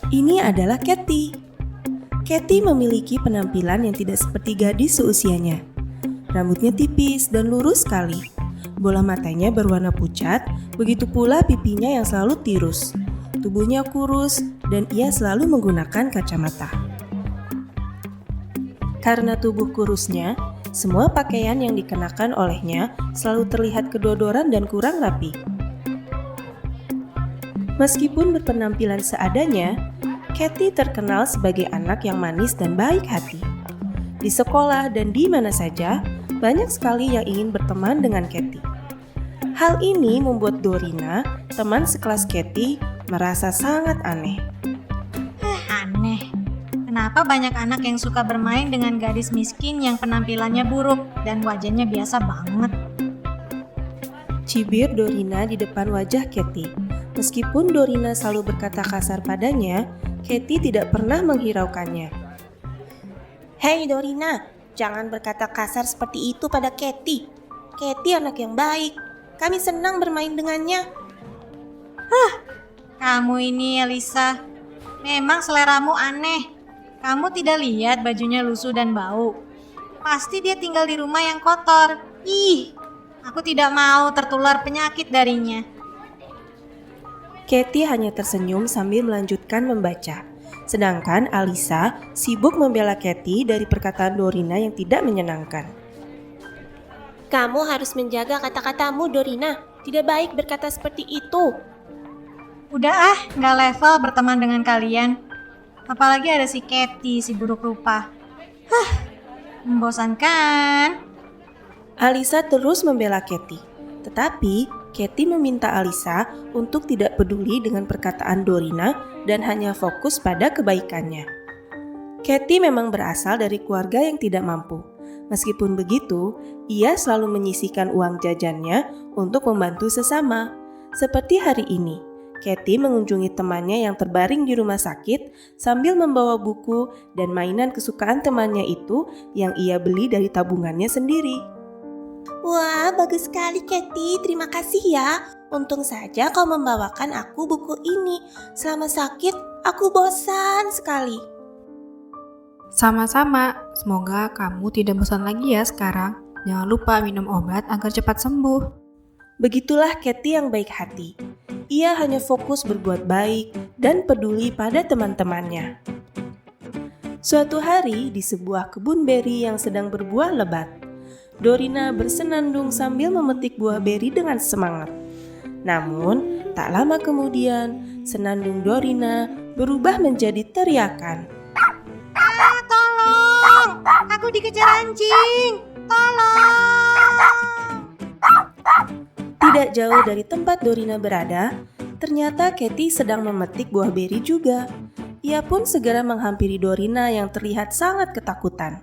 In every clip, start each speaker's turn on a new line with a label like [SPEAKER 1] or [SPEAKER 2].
[SPEAKER 1] Ini adalah Katy. Katy memiliki penampilan yang tidak seperti gadis seusianya. Rambutnya tipis dan lurus sekali. Bola matanya berwarna pucat, begitu pula pipinya yang selalu tirus. Tubuhnya kurus dan ia selalu menggunakan kacamata. Karena tubuh kurusnya, semua pakaian yang dikenakan olehnya selalu terlihat kedodoran dan kurang rapi. Meskipun berpenampilan seadanya, Katy terkenal sebagai anak yang manis dan baik hati. Di sekolah dan di mana saja, banyak sekali yang ingin berteman dengan Katy. Hal ini membuat Dorina, teman sekelas Katy, merasa sangat aneh.
[SPEAKER 2] Aneh. Kenapa banyak anak yang suka bermain dengan gadis miskin yang penampilannya buruk dan wajahnya biasa banget?
[SPEAKER 1] Cibir Dorina di depan wajah Katy. Meskipun Dorina selalu berkata kasar padanya, Katy tidak pernah menghiraukannya.
[SPEAKER 3] Hei Dorina, jangan berkata kasar seperti itu pada Katy. Katy anak yang baik. Kami senang bermain dengannya.
[SPEAKER 2] Kamu ini Elisa, memang seleramu aneh. Kamu tidak lihat bajunya lusuh dan bau? Pasti dia tinggal di rumah yang kotor. Ih, aku tidak mau tertular penyakit darinya.
[SPEAKER 1] Katy hanya tersenyum sambil melanjutkan membaca. Sedangkan Alisa sibuk membela Katy dari perkataan Dorina yang tidak menyenangkan.
[SPEAKER 3] Kamu harus menjaga kata-katamu Dorina. Tidak baik berkata seperti itu.
[SPEAKER 2] Udah nggak level berteman dengan kalian. Apalagi ada si Katy, si buruk rupa. Membosankan.
[SPEAKER 1] Alisa terus membela Katy. Tetapi Katy meminta Alisa untuk tidak peduli dengan perkataan Dorina dan hanya fokus pada kebaikannya. Katy memang berasal dari keluarga yang tidak mampu. Meskipun begitu, ia selalu menyisihkan uang jajannya untuk membantu sesama. Seperti hari ini, Katy mengunjungi temannya yang terbaring di rumah sakit sambil membawa buku dan mainan kesukaan temannya itu yang ia beli dari tabungannya sendiri.
[SPEAKER 3] Wah, bagus sekali Katy. Terima kasih ya. Untung saja kau membawakan aku buku ini. Selama sakit, aku bosan sekali.
[SPEAKER 4] Sama-sama, semoga kamu tidak bosan lagi ya sekarang. Jangan lupa minum obat agar cepat sembuh.
[SPEAKER 1] Begitulah Katy yang baik hati. Ia hanya fokus berbuat baik dan peduli pada teman-temannya. Suatu hari di sebuah kebun beri yang sedang berbuah lebat, Dorina bersenandung sambil memetik buah beri dengan semangat. Namun, tak lama kemudian, senandung Dorina berubah menjadi teriakan.
[SPEAKER 2] Tolong! Aku dikejar anjing! Tolong!
[SPEAKER 1] Tidak jauh dari tempat Dorina berada, ternyata Katy sedang memetik buah beri juga. Ia pun segera menghampiri Dorina yang terlihat sangat ketakutan.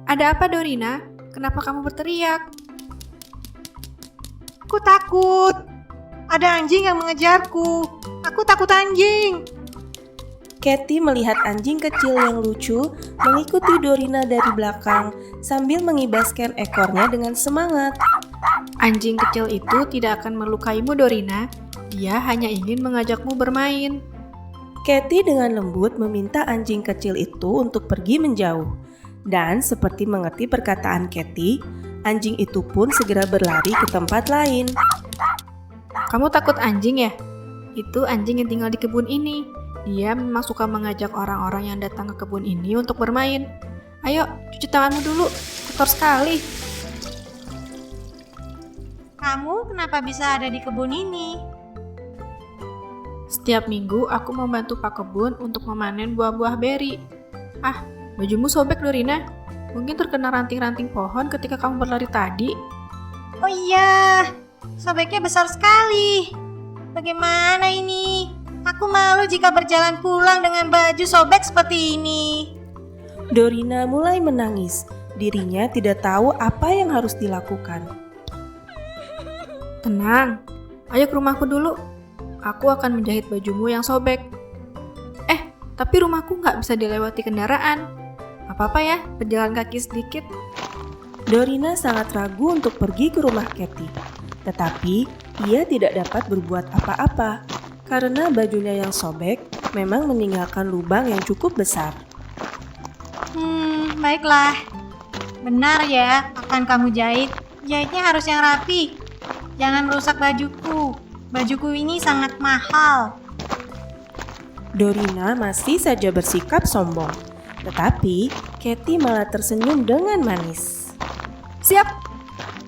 [SPEAKER 4] Ada apa Dorina? Kenapa kamu berteriak?
[SPEAKER 2] Aku takut. Ada anjing yang mengejarku. Aku takut anjing.
[SPEAKER 1] Katy melihat anjing kecil yang lucu mengikuti Dorina dari belakang sambil mengibaskan ekornya dengan semangat.
[SPEAKER 4] Anjing kecil itu tidak akan melukaimu Dorina. Dia hanya ingin mengajakmu bermain.
[SPEAKER 1] Katy dengan lembut meminta anjing kecil itu untuk pergi menjauh. Dan seperti mengerti perkataan Katy, anjing itu pun segera berlari ke tempat lain.
[SPEAKER 4] Kamu takut anjing ya? Itu anjing yang tinggal di kebun ini. Dia memang suka mengajak orang-orang yang datang ke kebun ini untuk bermain. Ayo, cuci tanganmu dulu. Kotor sekali.
[SPEAKER 2] Kamu kenapa bisa ada di kebun ini?
[SPEAKER 4] Setiap minggu aku membantu Pak Kebun untuk memanen buah-buah beri. Bajumu sobek Dorina. Mungkin terkena ranting-ranting pohon ketika kamu berlari tadi.
[SPEAKER 2] Oh iya, sobeknya besar sekali. Bagaimana ini? Aku malu jika berjalan pulang dengan baju sobek seperti ini.
[SPEAKER 1] Dorina mulai menangis. Dirinya tidak tahu apa yang harus dilakukan.
[SPEAKER 4] Tenang, ayo ke rumahku dulu. Aku akan menjahit bajumu yang sobek. Tapi rumahku nggak bisa dilewati kendaraan. Apa-apa ya, berjalan kaki sedikit.
[SPEAKER 1] Dorina sangat ragu untuk pergi ke rumah Katy. Tetapi ia tidak dapat berbuat apa-apa karena bajunya yang sobek memang meninggalkan lubang yang cukup besar.
[SPEAKER 2] Baiklah. Benar ya, akan kamu jahit. Jahitnya harus yang rapi. Jangan merusak bajuku. Bajuku ini sangat mahal.
[SPEAKER 1] Dorina masih saja bersikap sombong. Tetapi Katy malah tersenyum dengan manis.
[SPEAKER 4] Siap,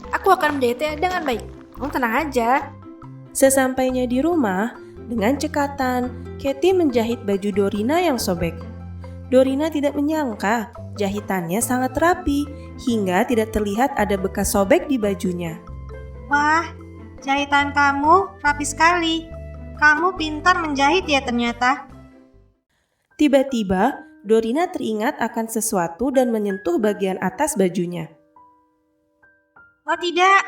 [SPEAKER 4] aku akan menjahitnya dengan baik. Kamu tenang aja.
[SPEAKER 1] Sesampainya di rumah, dengan cekatan, Katy menjahit baju Dorina yang sobek. Dorina tidak menyangka jahitannya sangat rapi hingga tidak terlihat ada bekas sobek di bajunya.
[SPEAKER 2] Wah, jahitan kamu rapi sekali. Kamu pintar menjahit ya ternyata.
[SPEAKER 1] Tiba-tiba, Dorina teringat akan sesuatu dan menyentuh bagian atas bajunya.
[SPEAKER 2] Oh tidak,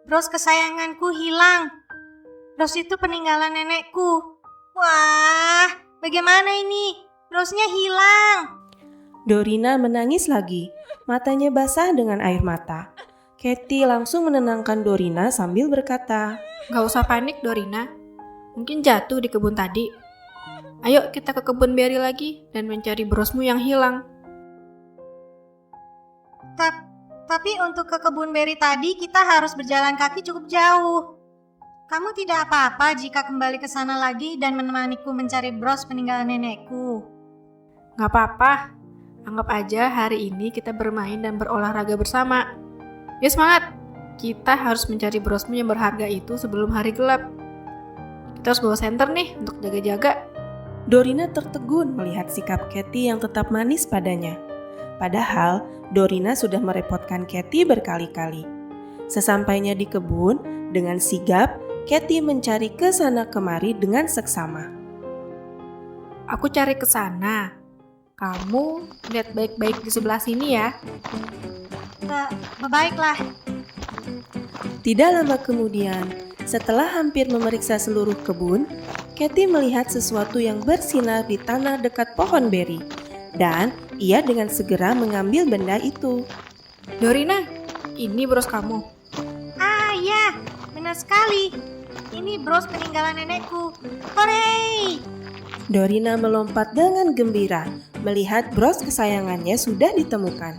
[SPEAKER 2] bros kesayanganku hilang. Bros itu peninggalan nenekku. Wah, bagaimana ini? Brosnya hilang.
[SPEAKER 1] Dorina menangis lagi, matanya basah dengan air mata. Katy langsung menenangkan Dorina sambil berkata,
[SPEAKER 4] Gak usah panik Dorina, mungkin jatuh di kebun tadi. Ayo kita ke kebun beri lagi dan mencari brosmu yang hilang.
[SPEAKER 2] Tapi untuk ke kebun beri tadi kita harus berjalan kaki cukup jauh. Kamu tidak apa-apa jika kembali ke sana lagi dan menemaniku mencari bros peninggalan nenekku.
[SPEAKER 4] Gak apa-apa, anggap aja hari ini kita bermain dan berolahraga bersama. Ya semangat, kita harus mencari brosmu yang berharga itu sebelum hari gelap. Kita harus bawa senter nih untuk jaga-jaga.
[SPEAKER 1] Dorina tertegun melihat sikap Katy yang tetap manis padanya. Padahal Dorina sudah merepotkan Katy berkali-kali. Sesampainya di kebun, dengan sigap, Katy mencari ke sana kemari dengan seksama.
[SPEAKER 4] Aku cari ke sana. Kamu lihat baik-baik di sebelah sini ya.
[SPEAKER 2] Baiklah.
[SPEAKER 1] Tidak lama kemudian, setelah hampir memeriksa seluruh kebun, Katy melihat sesuatu yang bersinar di tanah dekat pohon beri. Dan ia dengan segera mengambil benda itu.
[SPEAKER 4] Dorina, ini bros kamu.
[SPEAKER 2] Ah ya, benar sekali. Ini bros peninggalan nenekku. Hore!
[SPEAKER 1] Dorina melompat dengan gembira melihat bros kesayangannya sudah ditemukan.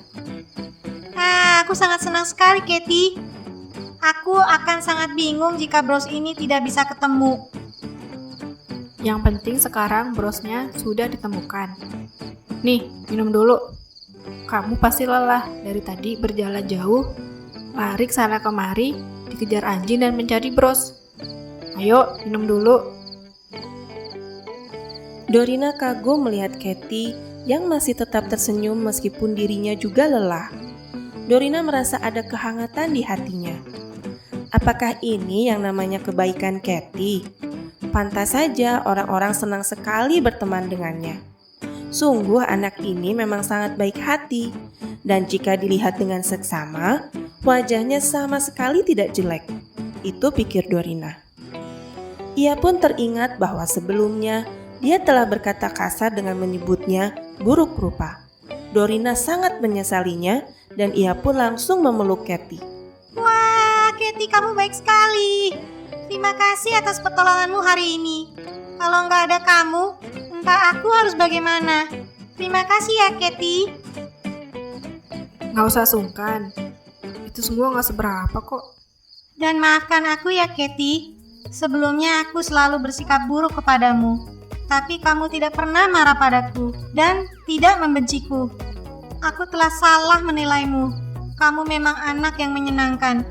[SPEAKER 2] Aku sangat senang sekali, Katy. Aku akan sangat bingung jika bros ini tidak bisa ketemu.
[SPEAKER 4] Yang penting sekarang brosnya sudah ditemukan. Nih, minum dulu. Kamu pasti lelah dari tadi berjalan jauh, lari ke sana kemari, dikejar anjing dan mencari bros. Ayo, minum dulu.
[SPEAKER 1] Dorina kagum melihat Katy yang masih tetap tersenyum meskipun dirinya juga lelah. Dorina merasa ada kehangatan di hatinya. Apakah ini yang namanya kebaikan Katy? Pantas saja orang-orang senang sekali berteman dengannya. Sungguh anak ini memang sangat baik hati, dan jika dilihat dengan seksama, wajahnya sama sekali tidak jelek. Itu pikir Dorina. Ia pun teringat bahwa sebelumnya dia telah berkata kasar dengan menyebutnya buruk rupa. Dorina sangat menyesalinya dan ia pun langsung memeluk Katy.
[SPEAKER 2] Wah, Katy, kamu baik sekali. Terima kasih atas pertolonganmu hari ini. Kalau nggak ada kamu, entah aku harus bagaimana. Terima kasih ya, Katy.
[SPEAKER 4] Nggak usah sungkan. Itu semua nggak seberapa kok.
[SPEAKER 2] Dan maafkan aku ya, Katy. Sebelumnya aku selalu bersikap buruk kepadamu. Tapi kamu tidak pernah marah padaku dan tidak membenciku. Aku telah salah menilaimu. Kamu memang anak yang menyenangkan.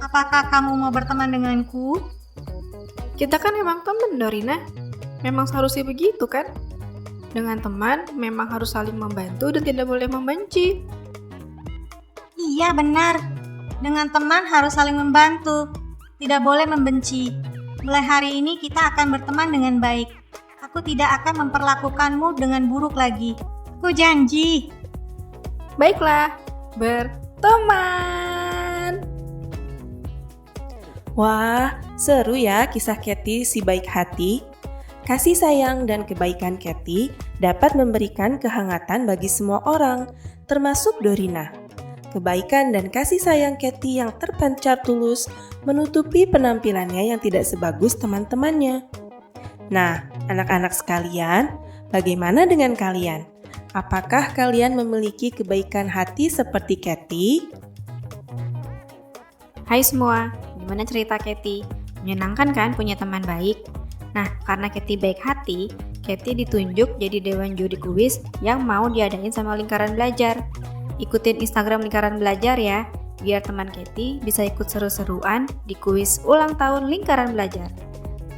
[SPEAKER 2] Apakah kamu mau berteman denganku?
[SPEAKER 4] Kita kan memang teman, Dorina. Memang seharusnya begitu kan? Dengan teman, memang harus saling membantu dan tidak boleh membenci.
[SPEAKER 2] Iya, benar. Dengan teman harus saling membantu. Tidak boleh membenci. Mulai hari ini kita akan berteman dengan baik. Aku tidak akan memperlakukanmu dengan buruk lagi. Aku janji.
[SPEAKER 4] Baiklah, berteman.
[SPEAKER 1] Wah, seru ya kisah Katy si baik hati. Kasih sayang dan kebaikan Katy dapat memberikan kehangatan bagi semua orang, termasuk Dorina. Kebaikan dan kasih sayang Katy yang terpancar tulus menutupi penampilannya yang tidak sebagus teman-temannya. Nah, anak-anak sekalian, bagaimana dengan kalian? Apakah kalian memiliki kebaikan hati seperti Kathy?
[SPEAKER 4] Hai semua, gimana cerita Kathy? Menyenangkan kan punya teman baik? Nah, karena Kathy baik hati, Kathy ditunjuk jadi dewan juri kuis yang mau diadain sama Lingkaran Belajar. Ikutin Instagram Lingkaran Belajar ya, biar teman Kathy bisa ikut seru-seruan di kuis ulang tahun Lingkaran Belajar.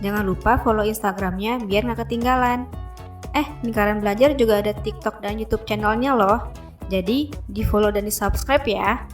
[SPEAKER 4] Jangan lupa follow Instagramnya biar nggak ketinggalan. Lingkaran Belajar juga ada TikTok dan YouTube channelnya loh. Jadi di follow dan di subscribe ya.